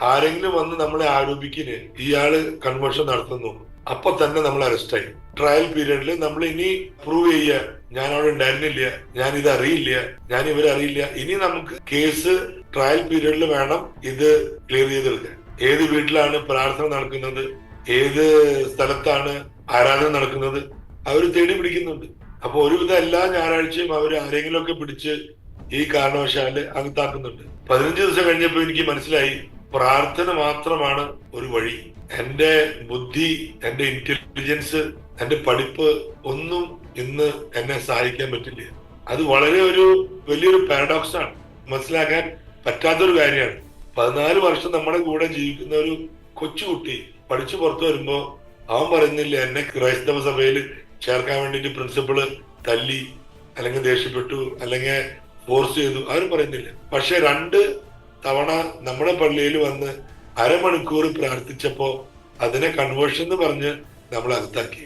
ആരെങ്കിലും വന്ന് നമ്മളെ ആരോപിക്കിന് ഇയാള് കൺവേർഷൻ നടത്തുന്നു, അപ്പൊ തന്നെ നമ്മൾ അറസ്റ്റായി. ട്രയൽ പീരീഡിൽ നമ്മൾ ഇനി പ്രൂവ് ചെയ്യുക, ഞാൻ അവിടെ ഉണ്ടായിരുന്നില്ല, ഞാൻ ഇത് അറിയില്ല, ഞാൻ ഇവരെ അറിയില്ല. ഇനി നമുക്ക് കേസ് ട്രയൽ പീരീഡിൽ വേണം ഇത് ക്ലിയർ ചെയ്തെടുക്കാൻ. ഏത് വീട്ടിലാണ് പ്രാർത്ഥന നടക്കുന്നത്, ഏത് സ്ഥലത്താണ് ആരാധന നടക്കുന്നത്, അവർ തേടി പിടിക്കുന്നുണ്ട്. അപ്പൊ ഒരുവിധം എല്ലാ ഞായറാഴ്ചയും അവർ ആരെങ്കിലും ഒക്കെ പിടിച്ച് ഈ കാരണവശാല് അകത്താക്കുന്നുണ്ട്. 15 ദിവസം കഴിഞ്ഞപ്പോ എനിക്ക് മനസ്സിലായി പ്രാർത്ഥന മാത്രമാണ് ഒരു വഴി. എന്റെ ബുദ്ധി, എന്റെ ഇന്റലിജൻസ്, എന്റെ പഠിപ്പ് ഒന്നും ഇന്ന് എന്നെ സഹായിക്കാൻ പറ്റില്ല. അത് വളരെ വലിയൊരു പാരഡോക്സ് ആണ്, മനസ്സിലാക്കാൻ പറ്റാത്തൊരു കാര്യമാണ്. 14 വർഷം നമ്മുടെ കൂടെ ജീവിക്കുന്ന ഒരു കൊച്ചുകുട്ടി പഠിച്ചു പുറത്തു വരുമ്പോ അവൻ പറയുന്നില്ല എന്നെ ക്രൈസ്തവ സഭയിൽ ചേർക്കാൻ വേണ്ടിട്ട് പ്രിൻസിപ്പള് തല്ലി, അല്ലെങ്കിൽ ദേഷ്യപ്പെട്ടു, അല്ലെങ്കിൽ ഫോഴ്സ് ചെയ്തു, ആരും പറയുന്നില്ല. പക്ഷെ 2 തവണ നമ്മുടെ പള്ളിയിൽ വന്ന് അരമണിക്കൂർ പ്രാർത്ഥിച്ചപ്പോ അതിനെ കൺവേർഷൻ എന്ന് പറഞ്ഞ് നമ്മൾ അകത്താക്കി.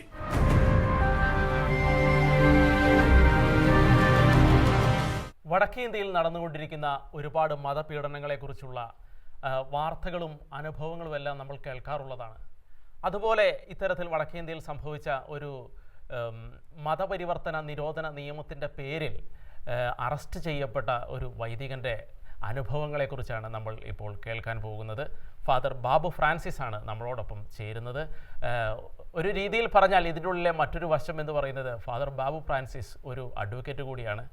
വടക്കേ ഇന്ത്യയിൽ നടന്നുകൊണ്ടിരിക്കുന്ന ഒരുപാട് മതപീഡനങ്ങളെ കുറിച്ചുള്ള വാർത്തകളും അനുഭവങ്ങളും എല്ലാം നമ്മൾ കേൾക്കാറുള്ളതാണ്. അതുപോലെ ഇത്തരത്തിൽ വടക്കേ ഇന്ത്യയിൽ സംഭവിച്ച ഒരു മതപരിവർത്തന നിരോധന നിയമത്തിൻ്റെ പേരിൽ അറസ്റ്റ് ചെയ്യപ്പെട്ട ഒരു വൈദികൻ്റെ അനുഭവങ്ങളെക്കുറിച്ചാണ് നമ്മൾ ഇപ്പോൾ കേൾക്കാൻ പോകുന്നത്. ഫാദർ ബാബു ഫ്രാൻസിസ് ആണ് നമ്മളോടൊപ്പം ചേരുന്നത്. ഒരു രീതിയിൽ പറഞ്ഞാൽ ഇതിനുള്ളിലെ മറ്റൊരു വശം എന്ന് പറയുന്നത് ഫാദർ ബാബു ഫ്രാൻസിസ് ഒരു അഡ്വക്കേറ്റ് കൂടിയാണ്.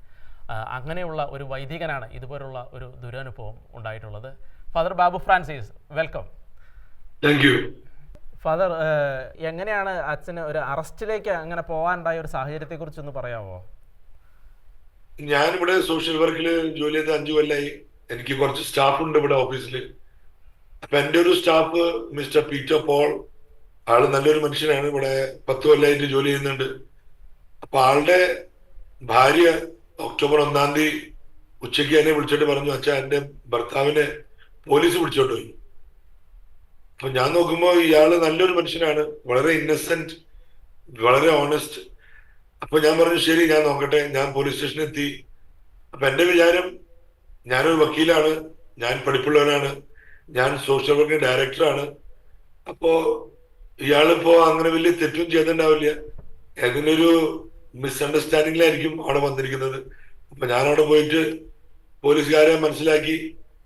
അങ്ങനെയുള്ള ഒരു വൈദികനാണ് ഇതുപോലുള്ള ഒരു ദുരനുഭവം ഉണ്ടായിട്ടുള്ളത്. Father Babu Francis, welcome. Thank you. Father, എങ്ങനെയാണ് അച്ഛന് ഒരു അറസ്റ്റിലേക്ക് അങ്ങനെ പോകാനുണ്ടായ ഒരു സാഹചര്യത്തെക്കുറിച്ചൊന്ന് പറയാമോ? ഞാനിവിടെ സോഷ്യൽ വർക്കിൽ ജോലി ചെയ്ത് 5 കൊല്ലമായി. എനിക്ക് കുറച്ച് സ്റ്റാഫ് ഉണ്ട് ഇവിടെ ഓഫീസിൽ. അപ്പൊ എന്റെ ഒരു സ്റ്റാഫ് മിസ്റ്റർ പീറ്റർ പോൾ, ആള് നല്ലൊരു മനുഷ്യനാണ്, ഇവിടെ 10 കൊല്ലമായിട്ട് ജോലി ചെയ്യുന്നുണ്ട്. അപ്പൊ ആളുടെ ഭാര്യ ഒക്ടോബർ 1-ാം തീയതി ഉച്ചയ്ക്ക് എന്നെ വിളിച്ചിട്ട് പറഞ്ഞു, അച്ഛാ എന്റെ ഭർത്താവിനെ പോലീസ് പിടിച്ചോണ്ട് പോയി. അപ്പൊ ഞാൻ നോക്കുമ്പോ ഇയാള് നല്ലൊരു മനുഷ്യനാണ്, വളരെ ഇന്നസെന്റ്, വളരെ ഓണസ്റ്റ്. അപ്പൊ ഞാൻ പറഞ്ഞു ശരി, ഞാൻ നോക്കട്ടെ. ഞാൻ പോലീസ് സ്റ്റേഷനിൽ എത്തി. അപ്പൊ എന്റെ വിചാരം ഞാനൊരു വക്കീലാണ്, ഞാൻ പഠിപ്പുള്ളവനാണ്, ഞാൻ സോഷ്യൽ വർക്ക് ഡയറക്ടറാണ്. അപ്പോ ഇയാളിപ്പോ അങ്ങനെ വലിയ തെറ്റും ചെയ്തിട്ടുണ്ടാവില്ല, ഏതെങ്കിലും മിസ്അണ്ടർസ്റ്റാൻഡിങ്ങിലായിരിക്കും അവിടെ വന്നിരിക്കുന്നത്. അപ്പൊ ഞാൻ അവിടെ പോയിട്ട് പോലീസുകാരെ മനസ്സിലാക്കി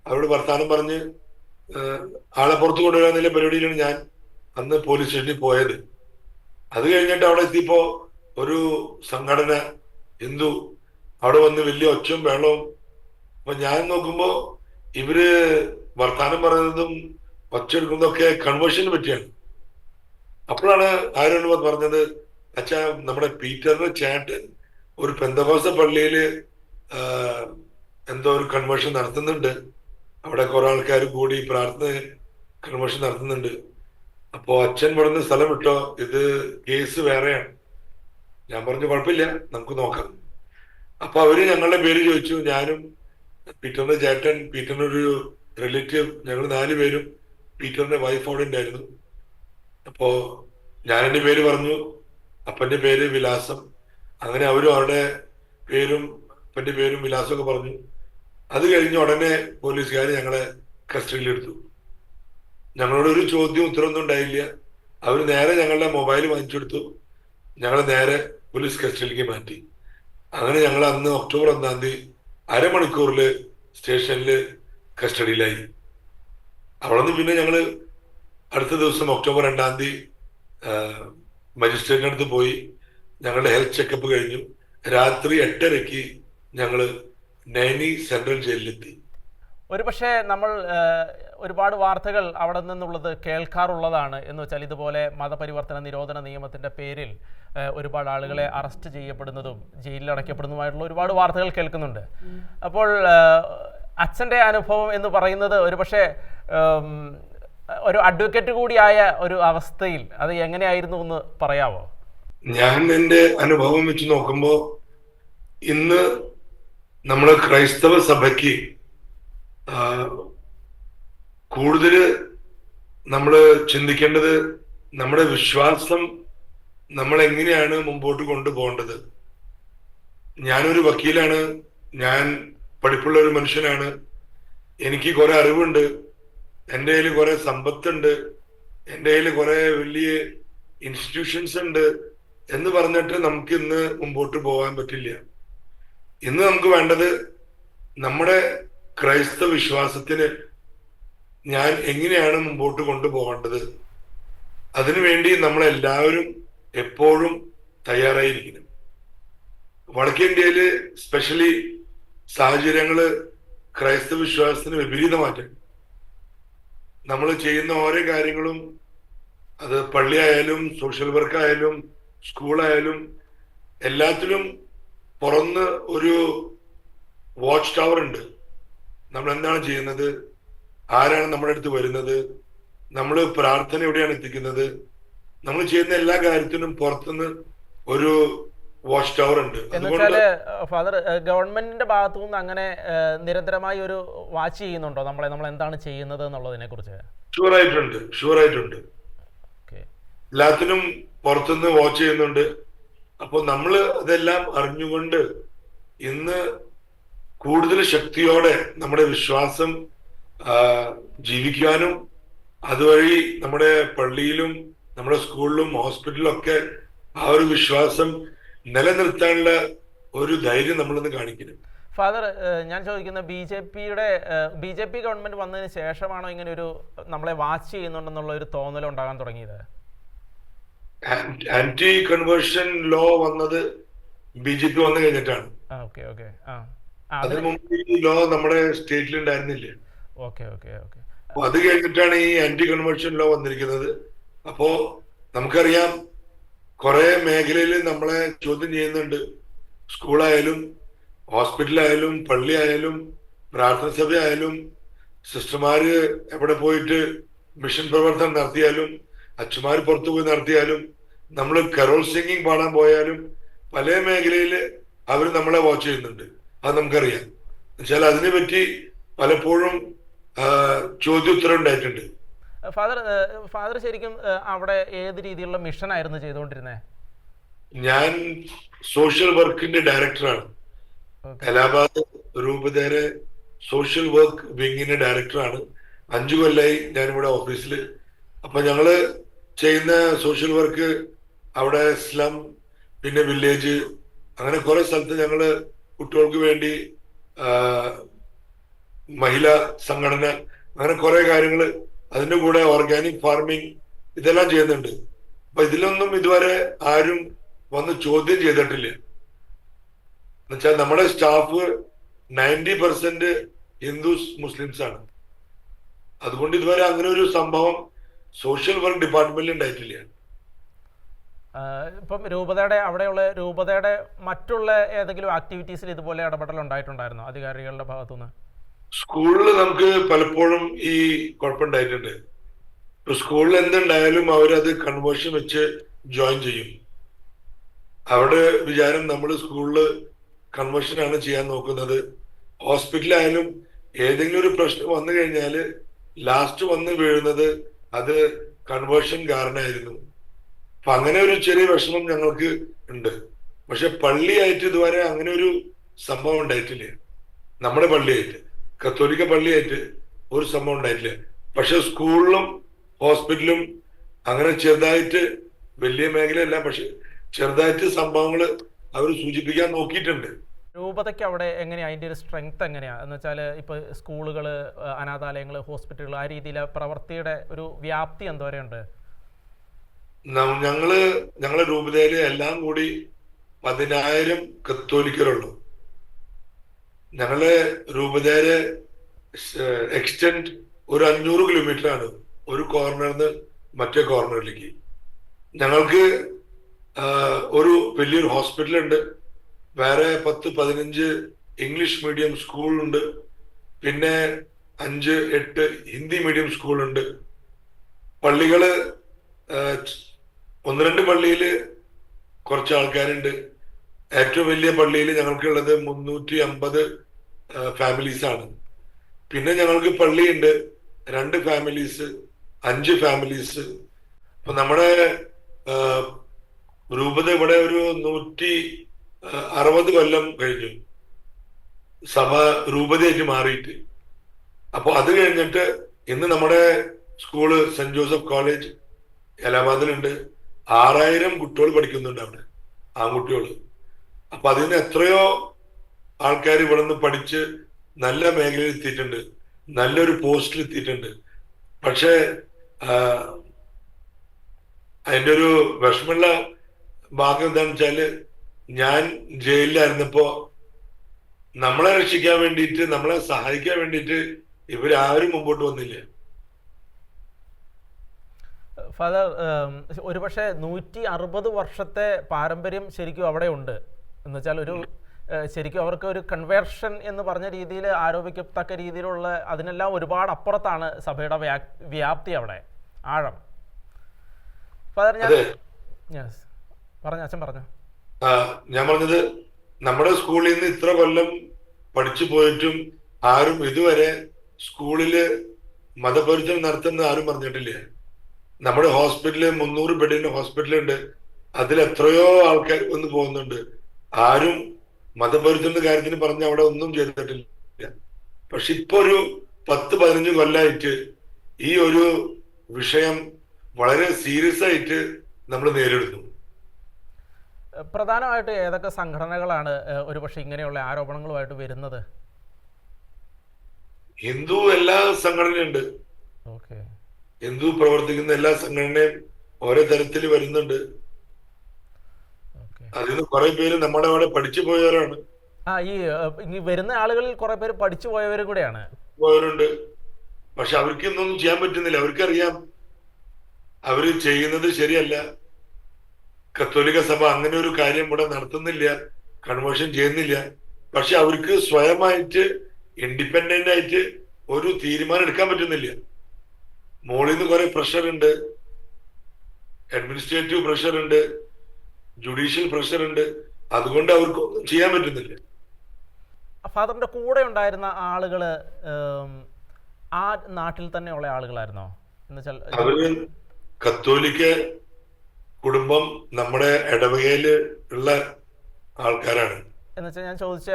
അവരോട് വർത്താനം പറഞ്ഞ് ആളെ പുറത്തു കൊണ്ടുവരാന്നുള്ള പരിപാടിയിലാണ് ഞാൻ അന്ന് പോലീസ് സ്റ്റേഷനിൽ പോയത്. അത് കഴിഞ്ഞിട്ട് അവിടെ എത്തിയപ്പോ ഒരു സംഘടന ഹിന്ദു അവിടെ വന്ന് വലിയ ഒച്ചയും വെള്ളവും. അപ്പൊ ഞാൻ നോക്കുമ്പോ ഇവര് വർത്താനം പറയുന്നതും ഒച്ചെടുക്കുന്നതൊക്കെ കൺവേർഷനെ പറ്റിയാണ്. അപ്പോഴാണ് ആരോട് പറഞ്ഞത്, അച്ഛാ നമ്മുടെ പീറ്ററിന്റെ ചേട്ടൻ ഒരു പെന്തക്കോസ്ത പള്ളിയില് എന്തോ ഒരു കൺവേർഷൻ നടത്തുന്നുണ്ട്, അവിടെ കുറെ ആൾക്കാർ കൂടി പ്രാർത്ഥന കൺവേർഷൻ നടത്തുന്നുണ്ട്. അപ്പോ അച്ഛൻ പറഞ്ഞ സ്ഥലം വിട്ടോ, ഇത് കേസ് വേറെയാണ്. ഞാൻ പറഞ്ഞു കുഴപ്പമില്ല, നമുക്ക് നോക്കാം. അപ്പൊ അവര് ഞങ്ങളുടെ പേര് ചോദിച്ചു. ഞാനും പീറ്ററിന്റെ ചേട്ടൻ, പീറ്ററിന്റെ ഒരു റിലേറ്റീവ്, ഞങ്ങൾ 4 പേരും, പീറ്ററിന്റെ വൈഫ് അവിടെ ഉണ്ടായിരുന്നു. അപ്പോ ഞാൻ എന്റെ പേര് പറഞ്ഞു, അപ്പന്റെ പേര് വിലാസം, അങ്ങനെ അവരും അവരുടെ പേരും അപ്പന്റെ പേരും വിലാസം ഒക്കെ പറഞ്ഞു. അത് കഴിഞ്ഞ ഉടനെ പോലീസുകാർ ഞങ്ങളെ കസ്റ്റഡിയിലെടുത്തു. ഞങ്ങളോട് ഒരു ചോദ്യം ഉത്തരവൊന്നും ഉണ്ടായില്ല. അവർ നേരെ ഞങ്ങളുടെ മൊബൈൽ വാങ്ങിച്ചെടുത്തു, ഞങ്ങളെ നേരെ പോലീസ് കസ്റ്റഡിയിലേക്ക് മാറ്റി. അങ്ങനെ ഞങ്ങൾ അന്ന് ഒക്ടോബർ 1-ാം തീയതി അരമണിക്കൂറില് സ്റ്റേഷനില് കസ്റ്റഡിയിലായി. അവിടെ നിന്ന് പിന്നെ ഞങ്ങള് അടുത്ത ദിവസം ഒക്ടോബർ 2-ാം തീയതി മജിസ്ട്രേറ്റിന്റെ അടുത്ത് പോയി ഞങ്ങളുടെ ഹെൽത്ത് ചെക്കപ്പ് കഴിഞ്ഞു. രാത്രി 8:30-ക്ക് ഞങ്ങള് നൈനി സെൻട്രൽ ജയിലിലെത്തി. ഒരുപക്ഷെ നമ്മൾ ഒരുപാട് വാർത്തകൾ അവിടെ നിന്നുള്ളത് കേൾക്കാറുള്ളതാണ്. എന്ന് വെച്ചാൽ ഇതുപോലെ മതപരിവർത്തന നിരോധന നിയമത്തിൻ്റെ പേരിൽ ഒരുപാട് ആളുകളെ അറസ്റ്റ് ചെയ്യപ്പെടുന്നതും ജയിലിൽ അടയ്ക്കപ്പെടുന്നതുമായിട്ടുള്ള ഒരുപാട് വാർത്തകൾ കേൾക്കുന്നുണ്ട്. അപ്പോൾ അച്ഛൻ്റെ അനുഭവം എന്ന് പറയുന്നത് ഒരുപക്ഷെ ഒരു അഡ്വക്കേറ്റ് കൂടിയായ ഒരു അവസ്ഥയിൽ അത് എങ്ങനെയായിരുന്നു എന്ന് പറയാമോ? ഞാൻ എൻ്റെ അനുഭവം വെച്ച് നോക്കുമ്പോ ഇന്ന് നമ്മുടെ ക്രൈസ്തവ സഭയ്ക്ക് കൂടുതൽ നമ്മൾ ചിന്തിക്കേണ്ടത് നമ്മുടെ വിശ്വാസം നമ്മൾ എങ്ങനെയാണ് മുമ്പോട്ട് കൊണ്ടുപോകേണ്ടത്. ഞാനൊരു വക്കീലാണ്, ഞാൻ പഠിപ്പുള്ള ഒരു മനുഷ്യനാണ്, എനിക്ക് കുറെ അറിവുണ്ട്. എൻ്റെ കയ്യിൽ കുറെ സമ്പത്തുണ്ട്, എൻ്റെ കയ്യിൽ കുറെ വലിയ ഇൻസ്റ്റിറ്റ്യൂഷൻസ് ഉണ്ട് എന്ന് പറഞ്ഞിട്ട് നമുക്ക് ഇന്ന് മുമ്പോട്ട് പോകാൻ പറ്റില്ല. ഇന്ന് നമുക്ക് വേണ്ടത് നമ്മുടെ ക്രൈസ്തവ വിശ്വാസത്തിന് ഞാൻ എങ്ങനെയാണ് മുമ്പോട്ട് കൊണ്ടുപോകേണ്ടത്, അതിനുവേണ്ടി നമ്മളെല്ലാവരും എപ്പോഴും തയ്യാറായിരിക്കണം. വടക്കേ ഇന്ത്യയില് സ്പെഷ്യലി സാഹചര്യങ്ങള് ക്രൈസ്തവ വിശ്വാസത്തിന് വിപരീതമാറ്റാൻ നമ്മൾ ചെയ്യുന്ന ഓരോ കാര്യങ്ങളും, അത് പള്ളിയായാലും സോഷ്യൽ വർക്കായാലും സ്കൂളായാലും എല്ലാത്തിലും പുറന്ന് ഒരു വാച്ച് ടവർ ഉണ്ട്. നമ്മൾ എന്താണ് ചെയ്യുന്നത്, ആരാണ് നമ്മുടെ അടുത്ത് വരുന്നത്, നമ്മൾ പ്രാർത്ഥന എവിടെയാണ് എത്തിക്കുന്നത്, നമ്മൾ ചെയ്യുന്ന എല്ലാ കാര്യത്തിനും പുറത്തുനിന്ന് ഒരു വാച്ച് ടവർ ഉണ്ട്. എന്നുവെച്ചാല് ഫാദർ, ഗവൺമെന്റിന്റെ ഭാഗത്തു നിന്ന് അങ്ങനെ നിരന്തരമായി ഒരു വാച്ച് ചെയ്യുന്നുണ്ടോ നമ്മൾ എന്താണ് ചെയ്യുന്നത് എന്നുള്ളതിനെ കുറിച്ച്? ഷുവറായിട്ടുണ്ട്. എല്ലാത്തിനും പുറത്തുനിന്ന് വാച്ച് ചെയ്യുന്നുണ്ട്. അപ്പൊ നമ്മൾ അതെല്ലാം അറിഞ്ഞുകൊണ്ട് ഇന്ന് കൂടുതൽ ശക്തിയോടെ നമ്മുടെ വിശ്വാസം ജീവിക്കാനും അതുവഴി നമ്മുടെ പള്ളിയിലും നമ്മുടെ സ്കൂളിലും ഹോസ്പിറ്റലിലും ഒക്കെ ആ ഒരു വിശ്വാസം നിലനിർത്താനുള്ള ഒരു ധൈര്യം നമ്മളൊന്ന് കാണിക്കണം. ഫാദർ, ഞാൻ ചോദിക്കുന്നത് ബി ജെ പി ഗവൺമെന്റ് വന്നതിന് ശേഷമാണോ ഇങ്ങനെ ഒരു നമ്മളെ വാച്ച് ചെയ്യുന്നുണ്ടെന്നുള്ള ഒരു തോന്നൽ ഉണ്ടാകാൻ തുടങ്ങിയത്? ആന്റി കൺവേർഷൻ ലോ വന്നത് BJP വന്നു കഴിഞ്ഞിട്ടാണ്. അതിനു മുമ്പ് ഈ ലോ നമ്മുടെ സ്റ്റേറ്റിൽ ഉണ്ടായിരുന്നില്ല. അപ്പൊ അത് കഴിഞ്ഞിട്ടാണ് ഈ ആന്റി കൺവേർഷൻ ലോ വന്നിരിക്കുന്നത്. അപ്പോ നമുക്കറിയാം കുറെ മേഖലയിൽ നമ്മളെ ചോദ്യം ചെയ്യുന്നുണ്ട്. സ്കൂളായാലും ഹോസ്പിറ്റലായാലും പള്ളിയായാലും പ്രാർത്ഥന സഭയായാലും സിസ്റ്റർമാര് എവിടെ പോയിട്ട് മിഷൻ പ്രവർത്തനം നടത്തിയാലും അച്ഛന്മാർ പുറത്തു പോയി നടത്തിയാലും നമ്മൾ കരോൾ സിംഗിങ് പാടാൻ പോയാലും പല മേഖലയിൽ അവർ നമ്മളെ വാച്ച് ചെയ്യുന്നുണ്ട്. അത് നമുക്കറിയാം. എന്നുവെച്ചാൽ അതിനെ പറ്റി പലപ്പോഴും ചോദ്യോത്തരം ഉണ്ടായിട്ടുണ്ട്. ഫാദർ ശരിക്കും അവിടെ ഏത് രീതിയിലുള്ള മിഷൻ ആയിരുന്നു ചെയ്തുകൊണ്ടിരുന്നത്? ഞാൻ സോഷ്യൽ വർക്കിന്റെ ഡയറക്ടറാണ്. അലഹാബാദ് രൂപതയുടെ സോഷ്യൽ വർക്ക് വിങ്ങിന്റെ ഡയറക്ടറാണ്. 5 കൊല്ലമായി ഞാനിവിടെ ഓഫീസിൽ. അപ്പൊ ഞങ്ങള് ചെയ്യുന്ന സോഷ്യൽ വർക്ക് അവിടെ സ്ലം, പിന്നെ വില്ലേജ്, അങ്ങനെ കുറെ സ്ഥലത്ത് ഞങ്ങള് കുട്ടികൾക്ക് വേണ്ടി മഹിളാ സംഘടന, അങ്ങനെ കുറെ കാര്യങ്ങള്, അതിന്റെ കൂടെ ഓർഗാനിക് ഫാർമിംഗ്, ഇതെല്ലാം ചെയ്യുന്നുണ്ട്. അപ്പൊ ഇതിലൊന്നും ഇതുവരെ ആരും വന്ന് ചോദ്യം ചെയ്തിട്ടില്ല. എന്നുവെച്ചാൽ നമ്മുടെ സ്റ്റാഫ് 90% ഹിന്ദുസ് മുസ്ലിംസ് ആണ്. അതുകൊണ്ട് ഇതുവരെ അങ്ങനെ ഒരു സംഭവം സോഷ്യൽ വർക്ക് ഡിപ്പാർട്ട്മെന്റിൽ ഉണ്ടായിട്ടില്ല. ഇപ്പം രൂപതയുടെ മറ്റുള്ള ഏതെങ്കിലും ആക്ടിവിറ്റീസിൽ ഇതുപോലെ ഇടപെടൽ ഉണ്ടായിട്ടുണ്ടായിരുന്നോ അധികാരികളുടെ ഭാഗത്തുനിന്ന്? സ്കൂളിൽ നമുക്ക് പലപ്പോഴും ഈ കുഴപ്പമുണ്ടായിട്ടുണ്ട്. ഇപ്പൊ സ്കൂളിൽ എന്തുണ്ടായാലും അവരത് കൺവേർഷൻ വെച്ച് ജോയിൻ ചെയ്യും. അവിടെ വിചാരം നമ്മൾ സ്കൂളില് കൺവേർഷൻ ആണ് ചെയ്യാൻ നോക്കുന്നത്. ഹോസ്പിറ്റലായാലും ഏതെങ്കിലും ഒരു പ്രശ്നം വന്നു കഴിഞ്ഞാല് ലാസ്റ്റ് വന്ന് വീഴുന്നത് അത് കൺവേർഷൻ കാരണമായിരുന്നു. അപ്പൊ അങ്ങനെ ഒരു ചെറിയ വിഷമം ഞങ്ങൾക്ക് ഉണ്ട്. പക്ഷെ പള്ളിയായിട്ട് ഇതുവരെ അങ്ങനെ ഒരു സംഭവം ഉണ്ടായിട്ടില്ല. നമ്മുടെ പള്ളിയായിട്ട്, കത്തോലിക്ക പള്ളിയായിട്ട് ഒരു സംഭവം ഉണ്ടായിട്ടില്ല. പക്ഷെ സ്കൂളിലും ഹോസ്പിറ്റലും അങ്ങനെ ചെറുതായിട്ട്, വലിയ മേഖലയല്ല, പക്ഷെ ചെറുതായിട്ട് സംഭവങ്ങൾ അവർ സൂചിപ്പിക്കാൻ നോക്കിയിട്ടുണ്ട്. രൂപതയ്ക്ക് അവിടെ എങ്ങനെയാ അതിൻ്റെ ഒരു സ്ട്രെങ്ത് എങ്ങനെയാ എന്ന് വെച്ചാൽ ഇപ്പൊ സ്കൂളുകൾ, അനാഥാലയങ്ങൾ, ഹോസ്പിറ്റലുകൾ, ആ രീതിയിലെ പ്രവൃത്തിയുടെ ഒരു വ്യാപ്തി എന്തോരെയുണ്ട്? ഞങ്ങളെ രൂപതയില് എല്ലാം കൂടി 10,000 കത്തോലിക്കരുള്ളൂ. ഞങ്ങളെ രൂപതയിലെ എക്സ്റ്റെൻഡ് ഒരു 500 കിലോമീറ്റർ ആണ്, ഒരു കോർണറിന്ന് മറ്റേ കോർണറിലേക്ക്. ഞങ്ങൾക്ക് ഒരു വലിയൊരു ഹോസ്പിറ്റൽ ഉണ്ട്, വേറെ 10-15 ഇംഗ്ലീഷ് മീഡിയം സ്കൂളുണ്ട്, പിന്നെ 5-8 ഹിന്ദി മീഡിയം സ്കൂളുണ്ട്. പള്ളികള് 1-2 പള്ളിയില് കുറച്ച് ആൾക്കാരുണ്ട്. ഏറ്റവും വലിയ പള്ളിയിൽ ഞങ്ങൾക്കുള്ളത് 350 ഫാമിലീസ് ആണ്. പിന്നെ ഞങ്ങൾക്ക് പള്ളിയുണ്ട് 2 ഫാമിലീസ്, 5 ഫാമിലീസ്. അപ്പൊ നമ്മുടെ രൂപത ഇവിടെ ഒരു 160 കൊല്ലം കഴിഞ്ഞു സഭ രൂപതയായിട്ട് മാറിയിട്ട്. അപ്പൊ അത് കഴിഞ്ഞിട്ട് ഇന്ന് നമ്മുടെ സ്കൂള് സെന്റ് ജോസഫ് കോളേജ് അലഹാബാദിലുണ്ട്. 6000 കുട്ടികൾ പഠിക്കുന്നുണ്ട് അവിടെ, ആൺകുട്ടികൾ. അപ്പൊ അതിന് എത്രയോ ആൾക്കാർ ഇവിടെ നിന്ന് പഠിച്ച് നല്ല മേഖലയിൽ എത്തിയിട്ടുണ്ട്, നല്ലൊരു പോസ്റ്റിൽ എത്തിയിട്ടുണ്ട്. പക്ഷേ അതിന്റെ ഒരു വിഷമമുള്ള ഭാഗം എന്താണെന്ന് വെച്ചാല്, ഞാൻ ജയിലിലായിരുന്നപ്പോ നമ്മളെ രക്ഷിക്കാൻ വേണ്ടിയിട്ട്, നമ്മളെ സഹായിക്കാൻ വേണ്ടിയിട്ട് ഇവരാരും മുമ്പോട്ട് വന്നില്ല. ഫാദർ, ഒരുപക്ഷെ 160 വർഷത്തെ പാരമ്പര്യം ശരിക്കും അവിടെ ഉണ്ട്. എന്നുവെച്ചാൽ ശരിക്കും അവർക്ക് ഒരു കൺവേർഷൻ എന്ന് പറഞ്ഞ രീതിയിൽ ആരോപിക്കത്തക്ക രീതിയിലുള്ള അതിനെല്ലാം ഒരുപാട് അപ്പുറത്താണ് സഭയുടെ വ്യാപ്തി, അവിടെ ആഴം. ഫാദർ, അച്ഛൻ പറഞ്ഞു. ഞാൻ പറഞ്ഞത്, നമ്മുടെ സ്കൂളിൽ നിന്ന് ഇത്ര കൊല്ലം പഠിച്ചു പോയിട്ടും ആരും ഇതുവരെ സ്കൂളില് മതപരിചയം നടത്തുന്ന ആരും പറഞ്ഞിട്ടില്ല. നമ്മുടെ ഹോസ്പിറ്റലിൽ 300 ബെഡിന്റെ ഹോസ്പിറ്റലുണ്ട്, അതിൽ എത്രയോ ആൾക്കാർ വന്ന് പോകുന്നുണ്ട്. ആരും മതപരിചയ കാര്യത്തിന് പറഞ്ഞ് അവിടെ ഒന്നും ചെയ്തിട്ടില്ല. പക്ഷെ ഇപ്പൊ ഒരു 10-15 കൊല്ലമായിട്ട് ഈ ഒരു വിഷയം വളരെ സീരിയസ് ആയിട്ട് നമ്മൾ നേരിടുന്നു. പ്രധാനമായിട്ട് ഏതൊക്കെ സംഘടനകളാണ് ഒരുപക്ഷെ ഇങ്ങനെയുള്ള ആരോപണങ്ങളുമായിട്ട് വരുന്നത്? ഹിന്ദു എല്ലാ സംഘടനയുണ്ട്. ഹിന്ദു പ്രവർത്തിക്കുന്ന എല്ലാ സംഘടനയും ഓരോ തരത്തിൽ വരുന്നുണ്ട്. അതിന് കുറെ പേര് നമ്മുടെ അവിടെ പഠിച്ചു പോയവരാണ്. ഈ വരുന്ന ആളുകളിൽ കുറെ പേര് പഠിച്ചു പോയവരും കൂടെയാണ്. പോയവരുണ്ട്. പക്ഷെ അവർക്ക് ഒന്നും ചെയ്യാൻ പറ്റുന്നില്ല. അവർക്കറിയാം അവര് ചെയ്യുന്നത് ശരിയല്ല. കത്തോലിക്ക സഭ അങ്ങനെ ഒരു കാര്യം ഇവിടെ നടത്തുന്നില്ല, കൺവേർഷൻ ചെയ്യുന്നില്ല. പക്ഷെ അവർക്ക് സ്വയമായിട്ട് ഇൻഡിപെൻഡന്റ് ആയിട്ട് ഒരു തീരുമാനം എടുക്കാൻ പറ്റുന്നില്ല. മോളിൽ നിന്ന് കുറെ പ്രഷർ ഉണ്ട്, അഡ്മിനിസ്ട്രേറ്റീവ് പ്രഷർ ഉണ്ട്, ജുഡീഷ്യൽ പ്രഷർ ഉണ്ട്. അതുകൊണ്ട് അവർക്ക് ഒന്നും ചെയ്യാൻ പറ്റുന്നില്ല. ഫാദറിന്റെ കൂടെ ഉണ്ടായിരുന്ന ആളുകള് ആ നാട്ടിൽ തന്നെ ഉള്ള ആളുകളായിരുന്നോ? എന്നുവെച്ചാൽ അവര് കത്തോലിക്ക കുടുംബം നമ്മുടെ ഇടവകയില് ഉള്ള ആൾക്കാരാണ്. എന്നുവെച്ചാൽ ഞാൻ ചോദിച്ച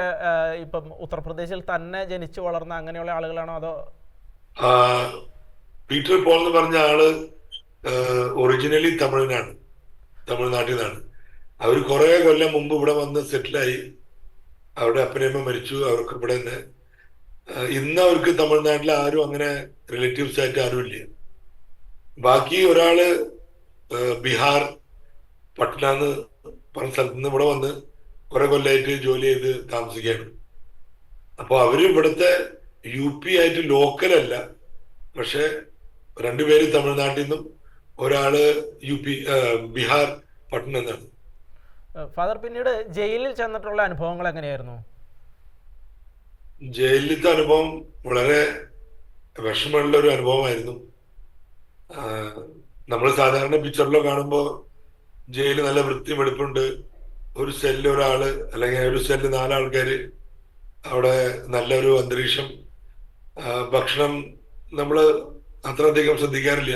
ഇപ്പം ഉത്തർപ്രദേശിൽ തന്നെ ജനിച്ചു വളർന്ന അങ്ങനെയുള്ള ആളുകളാണോ, അതോ? പീറ്റർ പോൾ എന്ന് പറഞ്ഞ ആള് ഒറിജിനലി തമിഴ്നാട്ടിൽ നിന്നാണ്. അവർ കുറെ കൊല്ലം മുമ്പ് ഇവിടെ വന്ന് സെറ്റിലായി. അവിടെ അപ്പനമ്മ മരിച്ചു, അവർക്ക് ഇവിടെ തന്നെ. ഇന്ന് അവർക്ക് തമിഴ്നാട്ടിൽ ആരും അങ്ങനെ റിലേറ്റീവ്സ് ആയിട്ട് ആരും ഇല്ല. ബാക്കി ഒരാള് ബീഹാർ പട്നാന്ന് പറഞ്ഞ സ്ഥലത്ത് നിന്ന് ഇവിടെ വന്ന് കുറെ കൊല്ലമായിട്ട് ജോലി ചെയ്ത് താമസിക്കുകയാണ്. അപ്പൊ അവര് ഇവിടുത്തെ UP ആയിട്ട് ലോക്കൽ അല്ല. പക്ഷെ രണ്ടുപേര് തമിഴ്നാട്ടിൽ നിന്നും ഒരാള് ബീഹാർ പട്ന എന്നാണ്. ഫാദർ, പിന്നീട് ജയിലിൽ ചെന്നിട്ടുള്ള അനുഭവങ്ങൾ എങ്ങനെയായിരുന്നു? ജയിലിലത്തെ അനുഭവം വളരെ വിഷമമുള്ള ഒരു അനുഭവമായിരുന്നു. നമ്മൾ സാധാരണ പിക്ചറിലോ കാണുമ്പോൾ ജയില് നല്ല വൃത്തി വെടുപ്പുണ്ട്, ഒരു സെല്ല് ഒരാള് അല്ലെങ്കിൽ ഒരു സെല്ല് 4 ആൾക്കാര്, അവിടെ നല്ലൊരു അന്തരീക്ഷം, ഭക്ഷണം നമ്മൾ അത്രയധികം ശ്രദ്ധിക്കാറില്ല.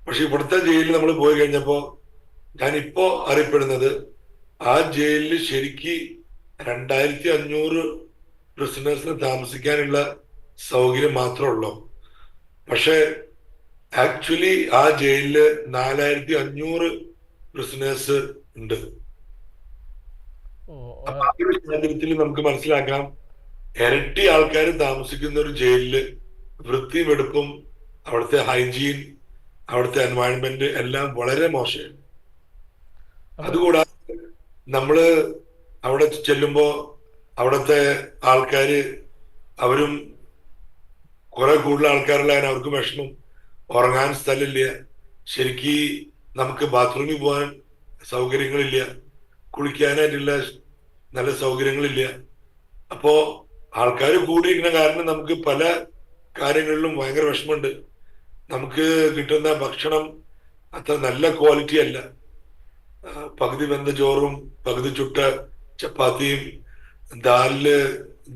പക്ഷെ ഇവിടുത്തെ ജയിലിൽ നമ്മൾ പോയി കഴിഞ്ഞപ്പോ ഞാനിപ്പോ അറിയപ്പെടുന്നത്, ആ ജയിലിൽ ശരിക്ക് 2500 പ്രിസണേഴ്സിന് താമസിക്കാനുള്ള സൗകര്യം മാത്രമേ ഉള്ളൂ. പക്ഷെ ആക്ച്വലി ആ ജയിലില് 4500 പ്രിസണേഴ്സ് ഉണ്ട്. അപ്പൊ ആ ഒരു സാഹചര്യത്തിൽ നമുക്ക് മനസ്സിലാക്കാം, ഇരട്ടി ആൾക്കാർ താമസിക്കുന്ന ഒരു ജയിലില് വൃത്തി വെടുപ്പും അവിടുത്തെ ഹൈജീൻ, അവിടുത്തെ എൻവയൺമെന്റ് എല്ലാം വളരെ മോശമാണ്. അതുകൂടാതെ നമ്മള് അവിടെ ചെല്ലുമ്പോ അവിടുത്തെ ആൾക്കാര് അവരും കുറെ കൂടുതൽ ആൾക്കാരുള്ള അവർക്ക് വിഷമം, ഉറങ്ങാൻ സ്ഥലമില്ല, ശരിക്ക് നമുക്ക് ബാത്റൂമിൽ പോകാൻ സൗകര്യങ്ങളില്ല, കുളിക്കാനായിട്ടുള്ള നല്ല സൗകര്യങ്ങളില്ല. അപ്പോ ആൾക്കാർ കൂടിയിരിക്കുന്ന കാരണം നമുക്ക് പല കാര്യങ്ങളിലും ഭയങ്കര വിഷമമുണ്ട്. നമുക്ക് കിട്ടുന്ന ഭക്ഷണം അത്ര നല്ല ക്വാളിറ്റി അല്ല. പകുതി വെന്ത ചോറും പകുതി ചുട്ട ചപ്പാത്തിയും,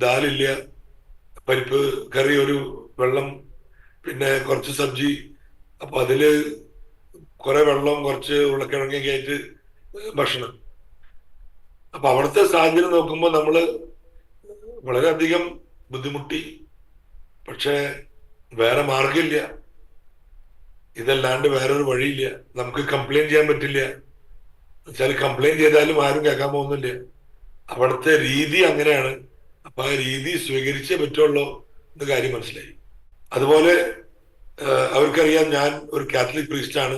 ദാലില്ല, പരിപ്പ് കറി, ഒരു വെള്ളം, പിന്നെ കുറച്ച് സബ്ജി. അപ്പൊ അതില് കുറെ വെള്ളം, കുറച്ച് ഉരുളക്കിഴങ്ങൊക്കെ ആയിട്ട് ഭക്ഷണം. അപ്പൊ അവിടുത്തെ സാഹചര്യം നോക്കുമ്പോൾ നമ്മള് വളരെയധികം ബുദ്ധിമുട്ടി. പക്ഷെ വേറെ മാർഗമില്ല. ഇതല്ലാണ്ട് വേറൊരു വഴിയില്ല. നമുക്ക് കംപ്ലൈന്റ് ചെയ്യാൻ പറ്റില്ല. വെച്ചാൽ കംപ്ലൈന്റ് ചെയ്താലും ആരും കേൾക്കാൻ പോകുന്നില്ല. അവിടുത്തെ രീതി അങ്ങനെയാണ്. അപ്പൊ ആ രീതി സ്വീകരിച്ചേ പറ്റുള്ളൂ എന്ന കാര്യം മനസ്സിലായി. അതുപോലെ അവർക്കറിയാം ഞാൻ ഒരു കാത്തലിക് പ്രീസ്റ്റാണ്.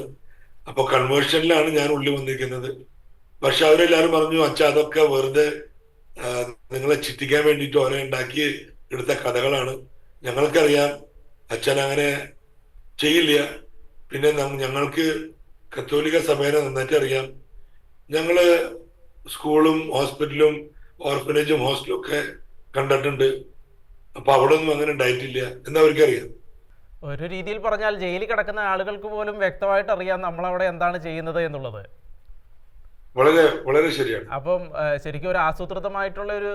അപ്പൊ കൺവേർഷനിലാണ് ഞാൻ ഉള്ളിൽ വന്നിരിക്കുന്നത്. പക്ഷെ അവരെല്ലാരും പറഞ്ഞു, അച്ഛാ അതൊക്കെ വെറുതെ നിങ്ങളെ ചിറ്റിക്കാൻ വേണ്ടിയിട്ട് ഓരോ ഉണ്ടാക്കി എടുത്ത കഥകളാണ്. ഞങ്ങൾക്കറിയാം അച്ഛൻ അങ്ങനെ ചെയ്യില്ല. പിന്നെ ഞങ്ങൾക്ക് കത്തോലിക്ക സഭയെ നന്നായിട്ട് അറിയാം. ഞങ്ങള് സ്കൂളും ഹോസ്പിറ്റലും ഓർഫനേജും ഹോസ്റ്റലും ഒക്കെ കണ്ടിട്ടുണ്ട്. അപ്പൊ അവിടെ ഒന്നും അങ്ങനെ ഉണ്ടായിട്ടില്ല എന്ന് അവർക്കറിയാം. ഒരു രീതിയിൽ പറഞ്ഞാൽ ജയിലിൽ കിടക്കുന്ന ആളുകൾക്ക് പോലും വ്യക്തമായിട്ട് അറിയാം നമ്മളവിടെ എന്താണ് ചെയ്യുന്നത് എന്നുള്ളത്. വളരെ വളരെ ശരിയാണ്. അപ്പം ശരിക്കും ഒരു ആസൂത്രിതമായിട്ടുള്ള ഒരു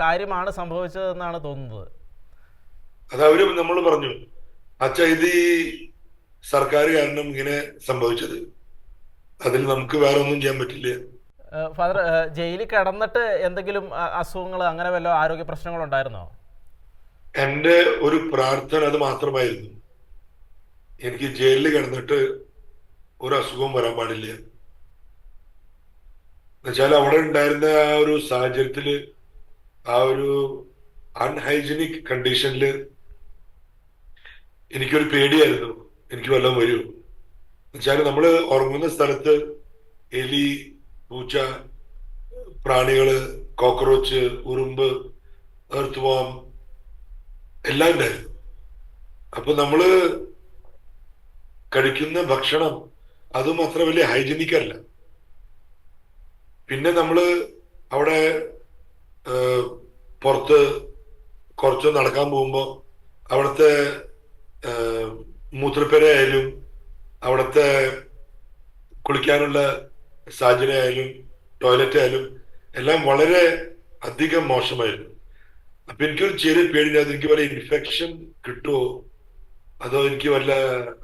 കാര്യമാണ് സംഭവിച്ചതെന്നാണ് തോന്നുന്നത്. അത് അവര് നമ്മൾ പറഞ്ഞു, അച്ഛ ഇത് ഈ സർക്കാർ കാരണം ഇങ്ങനെ സംഭവിച്ചത്, അതിൽ നമുക്ക് വേറെ ഒന്നും ചെയ്യാൻ പറ്റില്ല. ഫാദർ, ജയിലിൽ കിടന്നിട്ട് എന്തെങ്കിലും അസുഖങ്ങൾ അങ്ങനെ വല്ല ആരോഗ്യ പ്രശ്നങ്ങൾ ഉണ്ടായിരുന്നോ? എന്റെ ഒരു പ്രാർത്ഥന അത് മാത്രമായിരുന്നു, എനിക്ക് ജയിലിൽ കിടന്നിട്ട് ഒരു അസുഖവും വരാൻ പാടില്ല. എന്നുവെച്ചാൽ അവിടെ ഉണ്ടായിരുന്ന ആ ഒരു സാഹചര്യത്തില്, ആ ഒരു അൺഹൈജീനിക് കണ്ടീഷനില് എനിക്കൊരു പേടിയായിരുന്നു, എനിക്ക് വല്ലതും വരൂ. എന്നുവെച്ചാൽ നമ്മള് ഉറങ്ങുന്ന സ്ഥലത്ത് എലി, പൂച്ച, പ്രാണികള്, കോക്രോച്ച്, ഉറുമ്പ്, എർത്ത് എല്ലാം ഉണ്ടായിരുന്നു. അപ്പൊ നമ്മള് കഴിക്കുന്ന ഭക്ഷണം അതും അത്ര വലിയ ഹൈജീനിക് അല്ല. പിന്നെ നമ്മള് അവിടെ പുറത്ത് കുറച്ച് നടക്കാൻ പോകുമ്പോ അവിടുത്തെ മൂത്രപ്പുരയായാലും അവിടുത്തെ കുളിക്കാനുള്ള സാഹചര്യം ആയാലും ടോയ്ലറ്റ് ആയാലും എല്ലാം വളരെ അധികം മോശമായിരുന്നു. അപ്പൊ എനിക്കൊരു ചെറിയ പേടി, എനിക്ക് വല്ല ഇൻഫെക്ഷൻ കിട്ടുമോ, അതോ എനിക്ക് വല്ല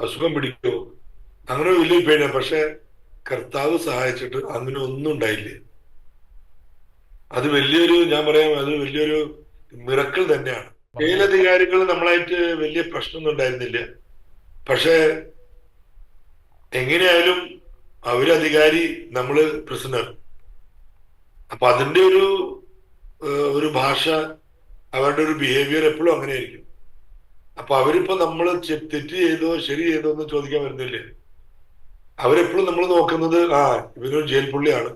അസുഖം പിടിക്കുമോ, അങ്ങനെ വലിയൊരു പേടിയാണ്. പക്ഷെ കർത്താവ് സഹായിച്ചിട്ട് അങ്ങനെ ഒന്നും ഉണ്ടായില്ല. അത് വലിയൊരു, ഞാൻ പറയാം, അത് വലിയൊരു മിറക്കിൾ തന്നെയാണ്. മേലധികാരികൾ നമ്മളായിട്ട് വലിയ പ്രശ്നമൊന്നും ഉണ്ടായിരുന്നില്ല. പക്ഷെ എങ്ങനെയായാലും അവരധികാരി, നമ്മള് പ്രിസണർ. അപ്പൊ അതിന്റെ ഒരു ഭാഷ, അവരുടെ ഒരു ബിഹേവിയർ എപ്പോഴും അങ്ങനെ ആയിരിക്കും. അപ്പൊ അവരിപ്പോ നമ്മൾ തെറ്റ് ചെയ്തോ ശരി ചെയ്തോ എന്ന് ചോദിക്കാൻ വരുന്നില്ല. അവരെപ്പോഴും നമ്മൾ നോക്കുന്നത്, ഇവനൊരു ജയിൽ പുള്ളിയാണ്,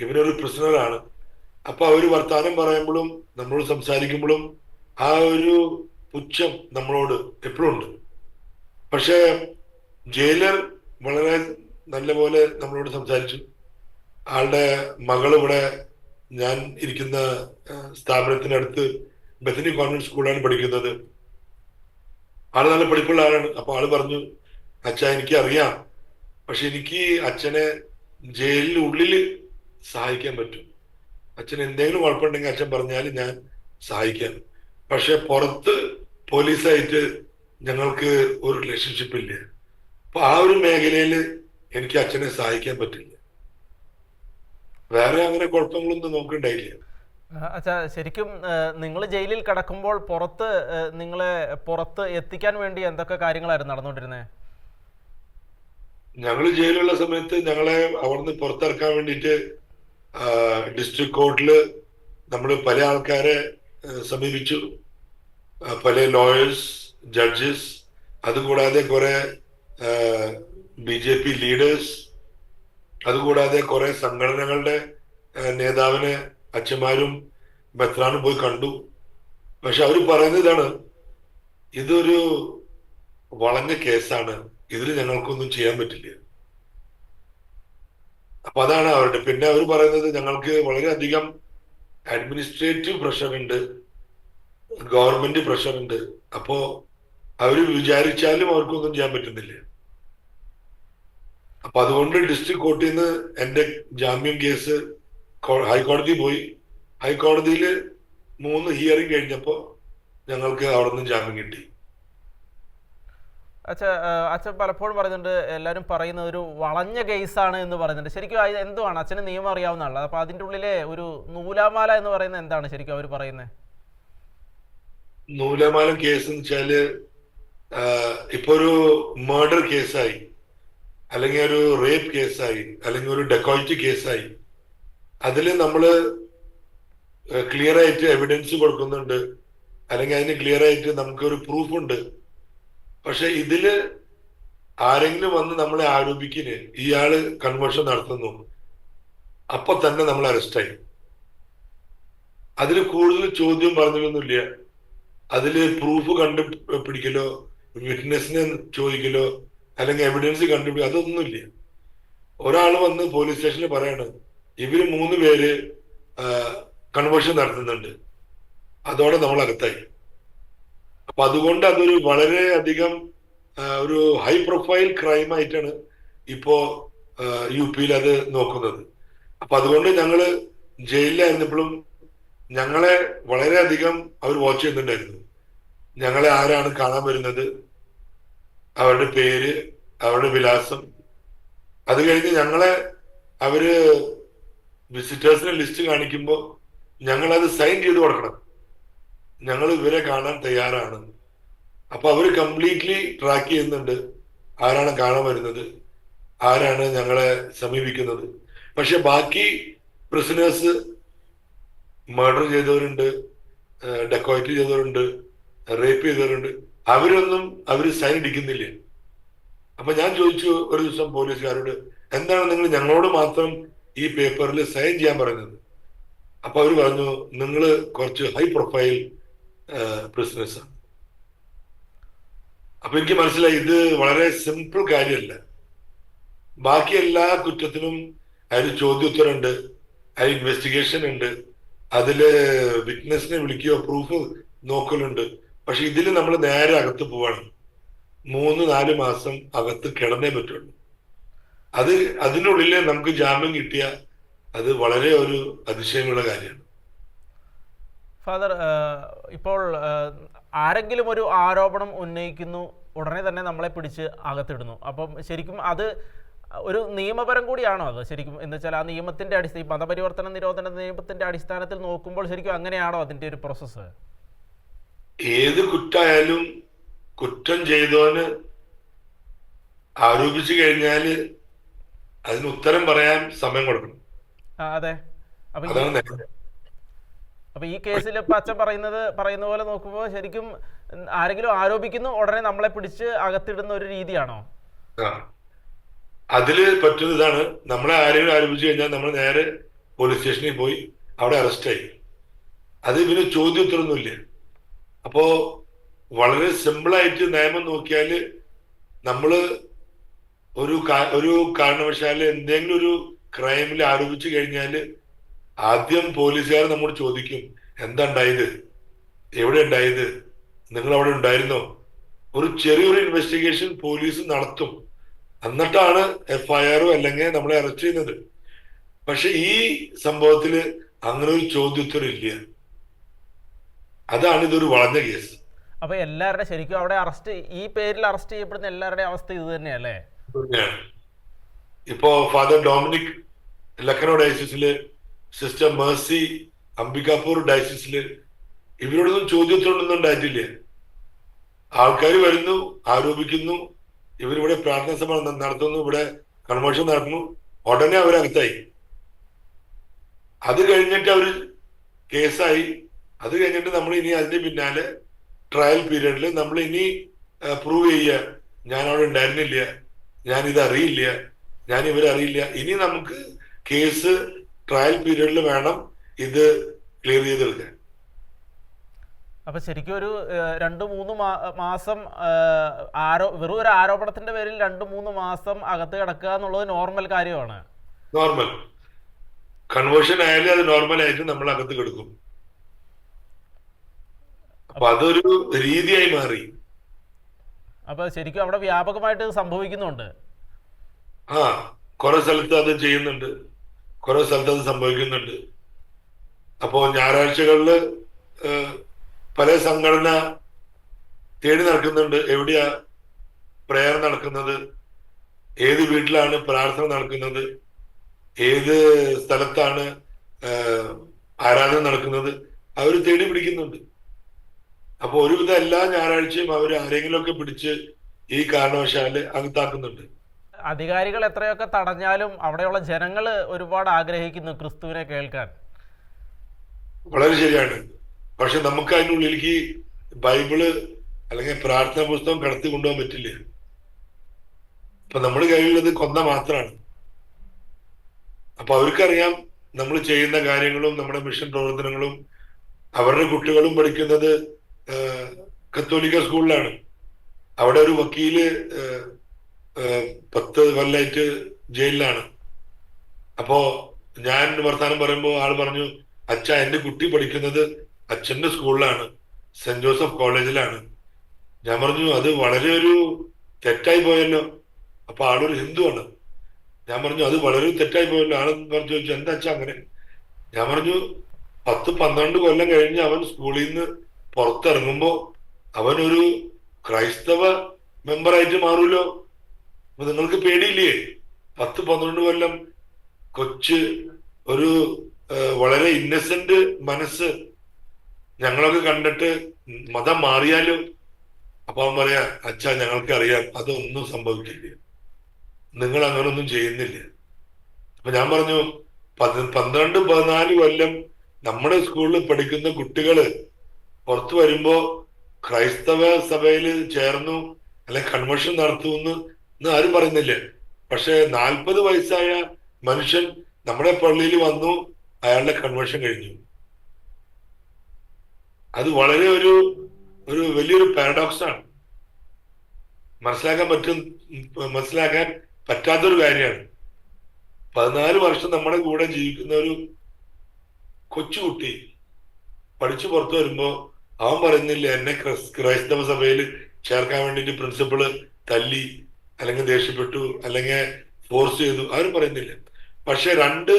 ഇവനൊരു പ്രിസണറാണ്. അപ്പൊ അവര് വർത്താനം പറയുമ്പോഴും നമ്മളോട് സംസാരിക്കുമ്പോഴും ആ ഒരു പുച്ഛം നമ്മളോട് എപ്പോഴും ഉണ്ട്. പക്ഷെ ജയിലർ വളരെ നല്ല പോലെ നമ്മളോട് സംസാരിച്ചു. ആളുടെ മകൾ ഇവിടെ ഞാൻ ഇരിക്കുന്ന സ്ഥാപനത്തിനടുത്ത് ബethany കോൺവെന്റ് സ്കൂളാണ് പഠിക്കുന്നത്. ആള് നല്ല പഠിപ്പുള്ള ആളാണ്. അപ്പൊ ആള് പറഞ്ഞു, അച്ഛാ എനിക്ക് അറിയാം, പക്ഷെ എനിക്ക് അച്ഛനെ ജയിലിനുള്ളിൽ സഹായിക്കാൻ പറ്റും. അച്ഛൻ എന്തെങ്കിലും കുഴപ്പമുണ്ടെങ്കിൽ അച്ഛൻ പറഞ്ഞാൽ ഞാൻ സഹായിക്കാം. പക്ഷെ പുറത്ത് പോലീസായിട്ട് ഞങ്ങൾക്ക് ഒരു റിലേഷൻഷിപ്പ് ഇല്ല. അപ്പൊ ആ ഒരു മേഖലയിൽ എനിക്ക് അച്ഛനെ സഹായിക്കാൻ പറ്റില്ല. വേറെ അങ്ങനെ കുഴപ്പങ്ങളൊന്നും നോക്കണ്ടായില്ല. അച്ഛാ, ശരിക്കും നിങ്ങൾ ജയിലിൽ കിടക്കുമ്പോൾ നിങ്ങളെ പുറത്ത് എത്തിക്കാൻ വേണ്ടി എന്തൊക്കെ കാര്യങ്ങളായിരുന്നു നടന്നുകൊണ്ടിരുന്നത്? ഞങ്ങൾ ജയിലുള്ള സമയത്ത് ഞങ്ങളെ അവിടുന്ന് പുറത്തിറക്കാൻ വേണ്ടിയിട്ട് ഡിസ്ട്രിക്ട് കോർട്ടില് നമ്മൾ പല ആൾക്കാരെ സമീപിച്ചു, പല ലോയേഴ്സ്, ജഡ്ജസ്, അതുകൂടാതെ കുറെ BJP ലീഡേഴ്സ്, അതുകൂടാതെ കുറെ സംഘടനകളുടെ നേതാവിനെ അച്ഛന്മാരും മെത്രാനും പോയി കണ്ടു. പക്ഷെ അവർ പറയുന്നത് ഇതാണ്, ഇതൊരു വളഞ്ഞ കേസാണ്, ഇതിൽ ഞങ്ങൾക്കൊന്നും ചെയ്യാൻ പറ്റില്ല. അപ്പൊ അതാണ് അവരുടെ. പിന്നെ അവർ പറയുന്നത് ഞങ്ങൾക്ക് വളരെയധികം അഡ്മിനിസ്ട്രേറ്റീവ് പ്രഷർ ഉണ്ട്, ഗവൺമെന്റ് പ്രഷർ ഉണ്ട്. അപ്പോ അവര് വിചാരിച്ചാലും അവർക്കൊന്നും ചെയ്യാൻ പറ്റുന്നില്ല. അപ്പൊ അതുകൊണ്ട് ഡിസ്ട്രിക്ട് കോർട്ടിൽ നിന്ന് എന്റെ ജാമ്യം കേസ് ഹൈക്കോടതി പോയി. ഹൈക്കോടതിയിൽ 3 ഹിയറിംഗ് കഴിഞ്ഞപ്പോ ഞങ്ങൾക്ക് അവിടെ നിന്ന് ജാമ്യം കിട്ടി. അച്ഛൻ പലപ്പോഴും പറയുന്നുണ്ട്, എല്ലാവരും പറയുന്നത് ഒരു വളഞ്ഞ കേസാണ് എന്ന് പറയുന്നുണ്ട്. ശരിക്കും അത് എന്തുവാണ്? അച്ഛന് നിയമം അറിയാവുന്ന ആളാണ്. അപ്പൊ അതിൻ്റെ ഉള്ളിലെ ഒരു നൂലാമാല എന്ന് പറയുന്നത് എന്താണ് ശരിക്കും അവർ പറയുന്നത്? നൂലാമാല കേസ് എന്ന് വെച്ചാല് ഇപ്പൊ ഒരു മർഡർ കേസായി, അല്ലെങ്കിൽ ഒരു റേപ്പ് കേസായി, അല്ലെങ്കിൽ ഒരു ഡെക്കോയിറ്റി കേസായി, അതിൽ നമ്മള് ക്ലിയർ ആയിട്ട് എവിഡൻസ് കൊടുക്കുന്നുണ്ട്, അല്ലെങ്കിൽ അതിന് ക്ലിയർ ആയിട്ട് നമുക്കൊരു പ്രൂഫ് ഉണ്ട്. പക്ഷെ ഇതില് ആരെങ്കിലും വന്ന് നമ്മളെ ആരോപിക്കിന് ഇയാള് കൺവേർഷൻ നടത്തുന്നു, അപ്പൊ തന്നെ നമ്മൾ അറസ്റ്റായി. അതിൽ കൂടുതൽ ചോദ്യം പറഞ്ഞൊന്നുമില്ല. അതില് പ്രൂഫ് കണ്ടുപിടിക്കലോ വിറ്റ്നസിനെ ചോദിക്കലോ അല്ലെങ്കിൽ എവിഡൻസ് കണ്ടുപിടിക്കലോ അതൊന്നുമില്ല. ഒരാൾ വന്ന് പോലീസ് സ്റ്റേഷനിൽ പറയാണ് ഇവര് 3 പേര് കൺവേർഷൻ നടത്തുന്നുണ്ട്, അതോടെ നമ്മൾ അകത്തായി. അപ്പൊ അതുകൊണ്ട് അതൊരു വളരെ അധികം ഒരു ഹൈ പ്രൊഫൈൽ ക്രൈം ആയിട്ടാണ് ഇപ്പോ UP-യിൽ അത് നോക്കുന്നത്. അപ്പൊ അതുകൊണ്ട് ഞങ്ങള് ജയിലിലായിരുന്നപ്പോഴും ഞങ്ങളെ വളരെയധികം അവർ വാച്ച് ചെയ്യുന്നുണ്ടായിരുന്നു. ഞങ്ങളെ ആരാണ് കാണാൻ വരുന്നത്, അവരുടെ പേര്, അവരുടെ വിലാസം. അത് കഴിഞ്ഞ് ഞങ്ങളെ അവര് വിസിറ്റേഴ്സിന്റെ ലിസ്റ്റ് കാണിക്കുമ്പോൾ ഞങ്ങളത് സൈൻ ചെയ്ത് കൊടുക്കണം, ഞങ്ങൾ ഇവരെ കാണാൻ തയ്യാറാണ്. അപ്പൊ അവര് കംപ്ലീറ്റ്ലി ട്രാക്ക് ചെയ്യുന്നുണ്ട് ആരാണ് കാണാൻ വരുന്നത്, ആരാണ് ഞങ്ങളെ സമീപിക്കുന്നത്. പക്ഷെ ബാക്കി പ്രിസണേഴ്സ്, മർഡർ ചെയ്തവരുണ്ട്, ഡെക്കോയിറ്റ് ചെയ്തവരുണ്ട്, റേപ്പ് ചെയ്തവരുണ്ട്, അവര് സൈൻ അടിക്കുന്നില്ല. അപ്പൊ ഞാൻ ചോദിച്ചു ഒരു ദിവസം പോലീസുകാരോട്, എന്താണ് നിങ്ങൾ ഞങ്ങളോട് മാത്രം ഈ പേപ്പറിൽ സൈൻ ചെയ്യാൻ പറയുന്നത്? അപ്പൊ അവര് പറഞ്ഞു നിങ്ങൾ കുറച്ച് ഹൈ പ്രൊഫൈൽ പ്രിസണേഴ്സ് ആണ്. അപ്പൊ എനിക്ക് മനസ്സിലായി ഇത് വളരെ സിമ്പിൾ കാര്യമല്ല. ബാക്കി എല്ലാ കുറ്റത്തിനും അതിൽ ചോദ്യോത്തരമുണ്ട്, അതിൽ ഇൻവെസ്റ്റിഗേഷൻ ഉണ്ട്, അതില് വിറ്റ്നസിനെ വിളിക്കുകയോ പ്രൂഫ് നോക്കലുണ്ട്. പക്ഷെ ഇതിൽ നമ്മൾ നേരെ അകത്ത് പോവാണ്. 3-4 മാസം അകത്ത് കിടന്നേ പറ്റുള്ളൂ. അതിനുള്ളിൽ നമുക്ക് ജാമ്യം കിട്ടിയ അത് വളരെ ഒരു അതിശയമുള്ള കാര്യമാണ്. ഫാദർ, ഇപ്പോൾ ആരെങ്കിലും ഒരു ആരോപണം ഉന്നയിക്കുന്നു, ഉടനെ തന്നെ നമ്മളെ പിടിച്ച് അകത്തിടുന്നു. അപ്പം ശരിക്കും അത് ഒരു നിയമപരം കൂടിയാണോ അത് ശരിക്കും? എന്ന് വെച്ചാൽ ആ നിയമത്തിന്റെ അടിസ്ഥാന മതപരിവർത്തന നിരോധന നിയമത്തിന്റെ അടിസ്ഥാനത്തിൽ നോക്കുമ്പോൾ ശരിക്കും അങ്ങനെയാണോ അതിന്റെ ഒരു പ്രോസസ്സ്? ഏത് കുറ്റായാലും കുറ്റം ചെയ്തവന് ആരോപിച്ചു കഴിഞ്ഞാല് അതിന് ഉത്തരം പറയാൻ സമയം കൊടുക്കണം. അതെ. അതാണ് അപ്പൊ ഈ കേസിൽ ഇപ്പൊ അച്ഛൻ പറയുന്ന പോലെ നോക്കുമ്പോൾ ശരിക്കും ആരെങ്കിലും ആരോപിക്കുന്നു, ഉടനെ നമ്മളെ പിടിച്ച് അകത്തിടുന്ന ഒരു രീതിയാണോ? അതില് പറ്റുന്ന ഇതാണ്, നമ്മളെ ആരെങ്കിലും ആരോപിച്ചു കഴിഞ്ഞാൽ നമ്മൾ നേരെ പോലീസ് സ്റ്റേഷനിൽ പോയി അവിടെ അറസ്റ്റായി. അത് പിന്നെ ചോദ്യോത്തരമൊന്നുമില്ല. അപ്പോ വളരെ സിമ്പിളായിട്ട് നിയമം നോക്കിയാല് നമ്മള് ഒരു കാരണവശാല് എന്തെങ്കിലും ഒരു ക്രൈമിൽ ആരോപിച്ചു കഴിഞ്ഞാല് ആദ്യം പോലീസുകാർ നമ്മോട് ചോദിക്കും, എന്താ ഉണ്ടായത്, എവിടെ ഉണ്ടായത്, നിങ്ങൾ അവിടെ ഉണ്ടായിരുന്നോ? ഒരു ചെറിയൊരു ഇൻവെസ്റ്റിഗേഷൻ പോലീസ് നടത്തും, എന്നിട്ടാണ് FIR അല്ലെങ്കിൽ നമ്മളെ അറസ്റ്റ് ചെയ്യുന്നത്. പക്ഷെ ഈ സംഭവത്തില് അങ്ങനെ ഒരു ചോദ്യോത്തരം ഇല്ല. അതാണ് ഇതൊരു വളഞ്ഞ കേസ്. അപ്പൊ എല്ലാവരുടെ ശരിക്കും അവിടെ ഈ പേരിൽ അറസ്റ്റ് ചെയ്യപ്പെടുന്ന എല്ലാവരുടെയും അവസ്ഥ ഇത് തന്നെയല്ലേ? ഇപ്പോ ഫാദർ ഡൊമിനിക് ലഖനൗ ഡയസിസില്, സിസ്റ്റർ മേഴ്സി അംബികാപൂർ ഡയസിസില് ഇവരോടൊന്നും ചോദ്യോത്തരമൊന്നും ഉണ്ടായിട്ടില്ല. ആൾക്കാർ വരുന്നു, ആരോപിക്കുന്നു, ഇവരിവിടെ പ്രാർത്ഥന സഭ നടത്തുന്നു, ഇവിടെ കൺവേർഷൻ നടത്തുന്നു, ഉടനെ അവരകത്തായി. അത് കഴിഞ്ഞിട്ട് അവര് കേസായി. അത് കഴിഞ്ഞിട്ട് നമ്മൾ ഇനി അതിന്റെ പിന്നാലെ ട്രയൽ പീരീഡിൽ നമ്മൾ ഇനി പ്രൂവ് ചെയ്യുക, ഞാൻ അവിടെ ഉണ്ടായിരുന്നില്ല, ഞാൻ ഇത് അറിയില്ല, ഞാൻ ഇവരെ അറിയില്ല. ഇനി നമുക്ക് കേസ് ട്രയൽ പീരീഡിൽ വേണം ഇത് ക്ലിയർ ചെയ്തെടുക്കാൻ. അപ്പൊ ശരിക്കും ഒരു 2-3 മാസം വെറും ഒരു ആരോപണത്തിന്റെ പേരിൽ 2-3 മാസം അകത്ത് കിടക്കുക എന്നുള്ളത് നോർമൽ കാര്യമാണ്. നോർമൽ കൺവേർഷൻ ആയാലും അത് നോർമൽ ആയിട്ട് നമ്മൾ അകത്ത് കിടക്കും. അപ്പൊ അതൊരു രീതിയായി മാറി. അപ്പൊ ശരിക്കും അവിടെ വ്യാപകമായിട്ട് സംഭവിക്കുന്നുണ്ട്. കുറെ സ്ഥലത്ത് അത് ചെയ്യുന്നുണ്ട്, കുറെ സ്ഥലത്ത് അത് സംഭവിക്കുന്നുണ്ട്. അപ്പോ ഞായറാഴ്ചകളില് പല സംഘടന തേടി നടക്കുന്നുണ്ട്, എവിടെയാ പ്രേയർ നടക്കുന്നത്, ഏത് വീട്ടിലാണ് പ്രാർത്ഥന നടക്കുന്നത്, ഏത് സ്ഥലത്താണ് ആരാധന നടക്കുന്നത്, അവർ തേടി പിടിക്കുന്നുണ്ട്. അപ്പൊ ഒരുവിധം എല്ലാ ഞായറാഴ്ചയും അവർ ആരെങ്കിലുമൊക്കെ പിടിച്ച് ഈ കാരണവശാല് അകത്താക്കുന്നുണ്ട്. അധികാരികൾ എത്രയൊക്കെ തടഞ്ഞാലും അവിടെയുള്ള ജനങ്ങൾ ഒരുപാട് ആഗ്രഹിക്കുന്നു ക്രിസ്തുവിനെ കേൾക്കാൻ. വളരെ ശരിയാണ്. പക്ഷെ നമുക്ക് അതിനുള്ളിലേക്ക് ബൈബിള് അല്ലെങ്കിൽ പ്രാർത്ഥനാ പുസ്തകം കടത്തി കൊണ്ടുപോകാൻ പറ്റില്ല. അപ്പൊ നമ്മുടെ കയ്യിലുള്ളത് കൊന്ന മാത്രമാണ്. അപ്പൊ അവർക്കറിയാം നമ്മൾ ചെയ്യുന്ന കാര്യങ്ങളും നമ്മുടെ മിഷൻ പ്രവർത്തനങ്ങളും. അവരുടെ കുട്ടികളും പഠിക്കുന്നത് കത്തോലിക്ക സ്കൂളിലാണ്. അവിടെ ഒരു വക്കീല് 10 കൊല്ലായിട്ട് ജയിലിലാണ്. അപ്പോ ഞാൻ വർത്താനം പറയുമ്പോ ആള് പറഞ്ഞു, അച്ഛ എന്റെ കുട്ടി പഠിക്കുന്നത് അച്ഛന്റെ സ്കൂളിലാണ്, സെന്റ് ജോസഫ് കോളേജിലാണ്. ഞാൻ പറഞ്ഞു അത് വളരെ ഒരു തെറ്റായി പോയല്ലോ. അപ്പൊ ആളൊരു ഹിന്ദുവാണ്. ഞാൻ പറഞ്ഞു അത് വളരെ തെറ്റായി പോയല്ലോ. ആള് പറഞ്ഞു ചോദിച്ചു എന്താ അച്ഛാ അങ്ങനെ. ഞാൻ പറഞ്ഞു 10-12 കൊല്ലം കഴിഞ്ഞ് അവൻ സ്കൂളിൽ നിന്ന് പുറത്തിറങ്ങുമ്പോ അവനൊരു ക്രൈസ്തവ മെമ്പറായിട്ട് മാറൂലോ. അപ്പൊ നിങ്ങൾക്ക് പേടിയില്ലേ? 10-12 കൊല്ലം കൊച്ച് ഒരു വളരെ ഇന്നസെന്റ് മനസ്സ് ഞങ്ങളൊക്കെ കണ്ടിട്ട് മതം മാറിയാലോ. അപ്പൊ അവൻ പറയാ അച്ഛാ ഞങ്ങൾക്ക് അറിയാം അതൊന്നും സംഭവിക്കില്ല, നിങ്ങൾ അങ്ങനൊന്നും ചെയ്യുന്നില്ല. അപ്പൊ ഞാൻ പറഞ്ഞു 12-14 കൊല്ലം നമ്മുടെ സ്കൂളിൽ പഠിക്കുന്ന കുട്ടികള് പുറത്തു വരുമ്പോ ക്രൈസ്തവ സഭയിൽ ചേർന്നു അല്ലെ കൺവെൻഷൻ നടത്തുമെന്ന് ആരും പറയുന്നില്ല. പക്ഷെ 40 വയസ്സായ മനുഷ്യൻ നമ്മുടെ പള്ളിയിൽ വന്നു, അയാളുടെ കൺവെൻഷൻ കഴിഞ്ഞു. അത് വളരെ ഒരു വലിയൊരു പാരഡോക്സ് ആണ്. മനസ്സിലാക്കാൻ പറ്റാത്തൊരു കാര്യമാണ്. 14 വർഷം നമ്മുടെ കൂടെ ജീവിക്കുന്ന ഒരു കൊച്ചുകുട്ടി പഠിച്ചു പുറത്തു വരുമ്പോ അവൻ പറയുന്നില്ല എന്നെ ക്രൈസ്തവ സഭയിൽ ചേർക്കാൻ വേണ്ടിയിട്ട് പ്രിൻസിപ്പള് തല്ലി അല്ലെങ്കിൽ ദേഷ്യപ്പെട്ടു അല്ലെങ്കിൽ ഫോഴ്സ് ചെയ്തു, ആരും പറയുന്നില്ല. പക്ഷെ 2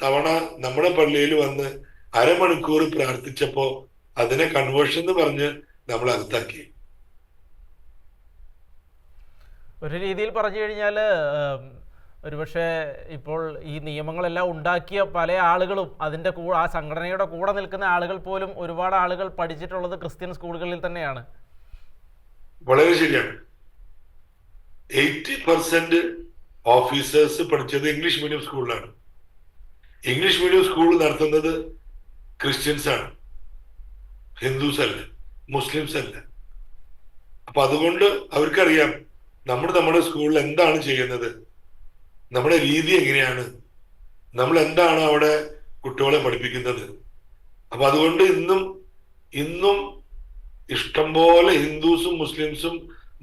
തവണ നമ്മുടെ പള്ളിയിൽ വന്ന് അരമണിക്കൂർ പ്രാർത്ഥിച്ചപ്പോ അതിനെ കൺവേർഷൻ എന്ന് പറഞ്ഞ് നമ്മൾ അകത്താക്കി. ഒരു രീതിയിൽ പറഞ്ഞു കഴിഞ്ഞാൽ ഒരുപക്ഷെ ഇപ്പോൾ ഈ നിയമങ്ങളെല്ലാം ഉണ്ടാക്കിയ പല ആളുകളും അതിൻ്റെ ആ സംഘടനയുടെ കൂടെ നിൽക്കുന്ന ആളുകൾ പോലും ഒരുപാട് ആളുകൾ പഠിച്ചിട്ടുള്ളത് ക്രിസ്ത്യൻ സ്കൂളുകളിൽ തന്നെയാണ്. വളരെ ശരിയാണ്. 80% ഓഫീസേഴ്സ് പഠിച്ചത് ഇംഗ്ലീഷ് മീഡിയം സ്കൂളിലാണ്. ഇംഗ്ലീഷ് മീഡിയം സ്കൂൾ നടത്തുന്നത് ക്രിസ്ത്യൻസ് ആണ്, ഹിന്ദുസ് അല്ല, മുസ്ലിംസ് അല്ല. അപ്പൊ അതുകൊണ്ട് അവർക്കറിയാം നമ്മുടെ സ്കൂളിൽ എന്താണ് ചെയ്യുന്നത്, നമ്മുടെ രീതി എങ്ങനെയാണ്, നമ്മൾ എന്താണ് അവിടെ കുട്ടികളെ പഠിപ്പിക്കുന്നത്. അപ്പൊ അതുകൊണ്ട് ഇന്നും ഇഷ്ടംപോലെ ഹിന്ദുസും മുസ്ലിംസും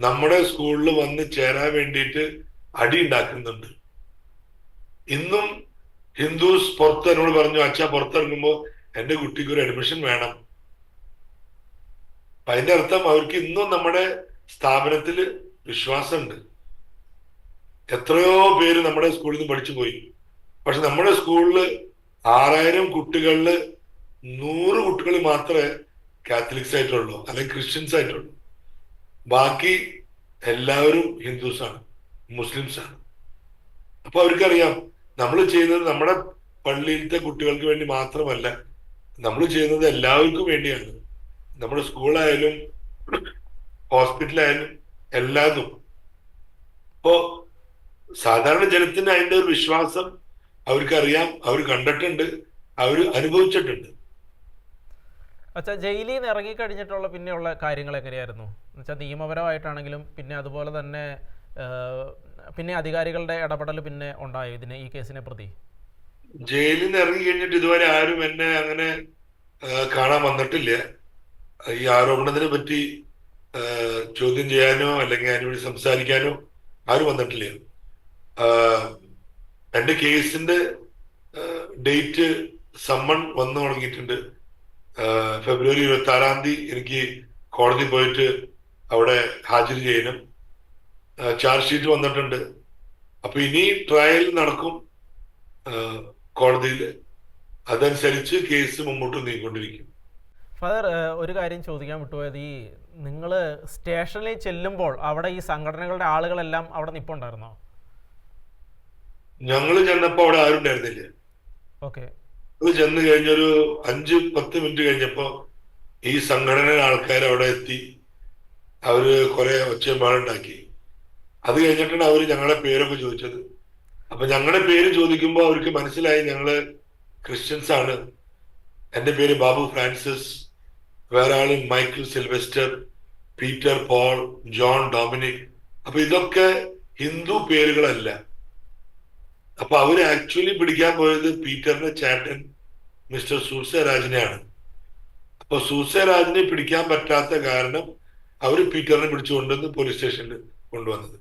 നമ്മുടെ സ്കൂളിൽ വന്ന് ചേരാൻ വേണ്ടിയിട്ട് അടി ഉണ്ടാക്കുന്നുണ്ട്. ഇന്നും ഹിന്ദുസ് പുറത്ത് എന്നോട് പറഞ്ഞു അച്ഛാ പുറത്തിറങ്ങുമ്പോ എന്റെ കുട്ടിക്ക് ഒരു അഡ്മിഷൻ വേണം. അപ്പൊ അതിന്റെ അർത്ഥം അവർക്ക് ഇന്നും നമ്മുടെ സ്ഥാപനത്തിൽ വിശ്വാസമുണ്ട്. എത്രയോ പേര് നമ്മുടെ സ്കൂളിൽ നിന്ന് പഠിച്ചു പോയി. പക്ഷെ നമ്മുടെ സ്കൂളിൽ 6000 കുട്ടികളില് 100 കുട്ടികൾ മാത്രമേ കാത്തലിക്സ് ആയിട്ടുള്ളൂ അല്ലെങ്കിൽ ക്രിസ്ത്യൻസ് ആയിട്ടുള്ളൂ. ബാക്കി എല്ലാവരും ഹിന്ദുസാണ്, മുസ്ലിംസാണ്. അപ്പൊ അവർക്കറിയാം നമ്മൾ ചെയ്യുന്നത് നമ്മുടെ പള്ളിയിലത്തെ കുട്ടികൾക്ക് വേണ്ടി മാത്രമല്ല, നമ്മൾ ചെയ്യുന്നത് എല്ലാവർക്കും വേണ്ടിയാണ്. നമ്മുടെ സ്കൂളായാലും ഹോസ്പിറ്റലായാലും എല്ലാതും. അപ്പോ സാധാരണ ജനത്തിന് അതിന്റെ ഒരു വിശ്വാസം അവർക്കറിയാം, അവർ കണ്ടിട്ടുണ്ട്, അവർ അനുഭവിച്ചിട്ടുണ്ട്. അച്ഛാ ജയിലിൽ നിന്ന് ഇറങ്ങിക്കഴിഞ്ഞിട്ടുള്ള പിന്നെയുള്ള കാര്യങ്ങൾ എങ്ങനെയായിരുന്നു എന്നുവെച്ചാൽ നിയമപരമായിട്ടാണെങ്കിലും പിന്നെ അതുപോലെ തന്നെ പിന്നെ അധികാരികളുടെ ഇടപെടൽ പിന്നെ ഉണ്ടായോ ഈ കേസിനെ പ്രതി? ജയിലിൽ നിന്ന് ഇറങ്ങി കഴിഞ്ഞിട്ട് ഇതുവരെ ആരും എന്നെ അങ്ങനെ കാണാൻ വന്നിട്ടില്ല. ഈ ആരോപണത്തിനെ പറ്റി ചോദ്യം ചെയ്യാനോ അല്ലെങ്കിൽ അതിനുവേണ്ടി സംസാരിക്കാനോ ആരും വന്നിട്ടില്ല. എന്റെ കേസിന്റെ ഡേറ്റ് സമ്മൺ വന്നു തുടങ്ങിയിട്ടുണ്ട്. ഫെബ്രുവരി 26-ാം തീയതി എനിക്ക് കോടതി പോയിട്ട് അവിടെ ഹാജർ ചെയ്യണം. ചാർജ് ഷീറ്റ് വന്നിട്ടുണ്ട്. അപ്പൊ ഇനി ട്രയൽ നടക്കും കോടതിയിൽ. അതനുസരിച്ച് കേസ് മുമ്പോട്ട് നീങ്ങിക്കൊണ്ടിരിക്കും. ഫാദർ, ഒരു കാര്യം ചോദിക്കാൻ വിട്ടുപോയത്, നിങ്ങൾ സ്റ്റേഷനിൽ ചെല്ലുമ്പോൾ അവിടെ ഈ സംഘടനകളുടെ ആളുകളെല്ലാം അവിടെ നിൽപ്പുണ്ടായിരുന്നോ? ഞങ്ങൾ ചെന്നപ്പോ അവിടെ ആരും ഉണ്ടായിരുന്നില്ല. ഓക്കെ. ചെന്ന് കഴിഞ്ഞൊരു 5-10 മിനിറ്റ് കഴിഞ്ഞപ്പോ ഈ സംഘടന ആൾക്കാർ അവിടെ എത്തി, അവര് കുറെ ഒച്ചമാളുണ്ടാക്കി. അത് കഴിഞ്ഞിട്ടാണ് അവര് ഞങ്ങളുടെ പേരൊക്കെ ചോദിച്ചത്. അപ്പൊ ഞങ്ങളുടെ പേര് ചോദിക്കുമ്പോൾ അവർക്ക് മനസ്സിലായി ഞങ്ങള് ക്രിസ്ത്യൻസ് ആണ്. എന്റെ പേര് ബാബു ഫ്രാൻസിസ്, വേറെ ആള് Michael Sylvester, Peter Paul, John Dominic. അപ്പൊ ഇതൊക്കെ ഹിന്ദു പേരുകളല്ല. അപ്പൊ അവര് ആക്ച്വലി പിടിക്കാൻ പോയത് പീറ്ററിന്റെ ചേട്ടൻ മിസ്റ്റർ സൂസേരാജിനെയാണ്. അപ്പൊ സൂസേരാജിനെ പിടിക്കാൻ പറ്റാത്ത കാരണം അവര് പീറ്ററിനെ പിടിച്ചുകൊണ്ടുവന്ന് പോലീസ് സ്റ്റേഷനിൽ കൊണ്ടുവന്നത്.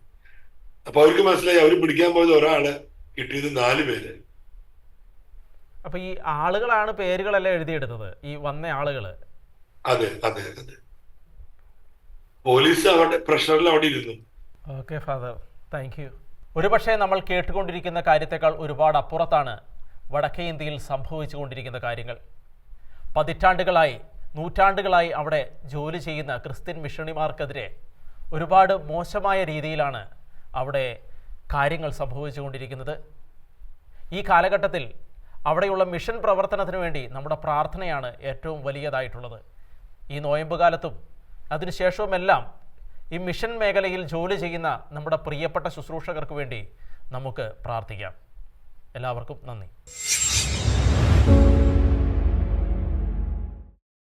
അപ്പൊ അവർക്ക് മനസ്സിലായി അവർ പിടിക്കാൻ പോയത് ഒരാള്, കിട്ടിയത് 4 പേര്. അപ്പൊ ഈ ആളുകളാണ് പേരുകളെല്ലാം എഴുതിയെടുത്തത്, ഈ വന്ന ആളുകള്? അതെ അതെ അതെ. പോലീസ് അവിടെ പ്രഷറിൽ അവിടെ ഇരുന്നു. Okay father, thank you. ഒരുപക്ഷെ നമ്മൾ കേട്ടുകൊണ്ടിരിക്കുന്ന കാര്യത്തെക്കാൾ ഒരുപാട് അപ്പുറത്താണ് വടക്കേ ഇന്ത്യയിൽ സംഭവിച്ചു കൊണ്ടിരിക്കുന്ന കാര്യങ്ങൾ. പതിറ്റാണ്ടുകളായി, നൂറ്റാണ്ടുകളായി അവിടെ ജോലി ചെയ്യുന്ന ക്രിസ്ത്യൻ മിഷണറിമാർക്കെതിരെ ഒരുപാട് മോശമായ രീതിയിലാണ് അവിടെ കാര്യങ്ങൾ സംഭവിച്ചുകൊണ്ടിരിക്കുന്നത്. ഈ കാലഘട്ടത്തിൽ അവിടെയുള്ള മിഷൻ പ്രവർത്തനത്തിന് വേണ്ടി നമ്മുടെ പ്രാർത്ഥനയാണ് ഏറ്റവും വലിയതായിട്ടുള്ളത്. ഈ നോയമ്പ് കാലത്തും അതിനുശേഷവുമെല്ലാം ഈ മിഷൻ മേഖലയിൽ ജോലി ചെയ്യുന്ന നമ്മുടെ പ്രിയപ്പെട്ട ശുശ്രൂഷകർക്ക് വേണ്ടി നമുക്ക് പ്രാർത്ഥിക്കാം. എല്ലാവർക്കും നന്ദി.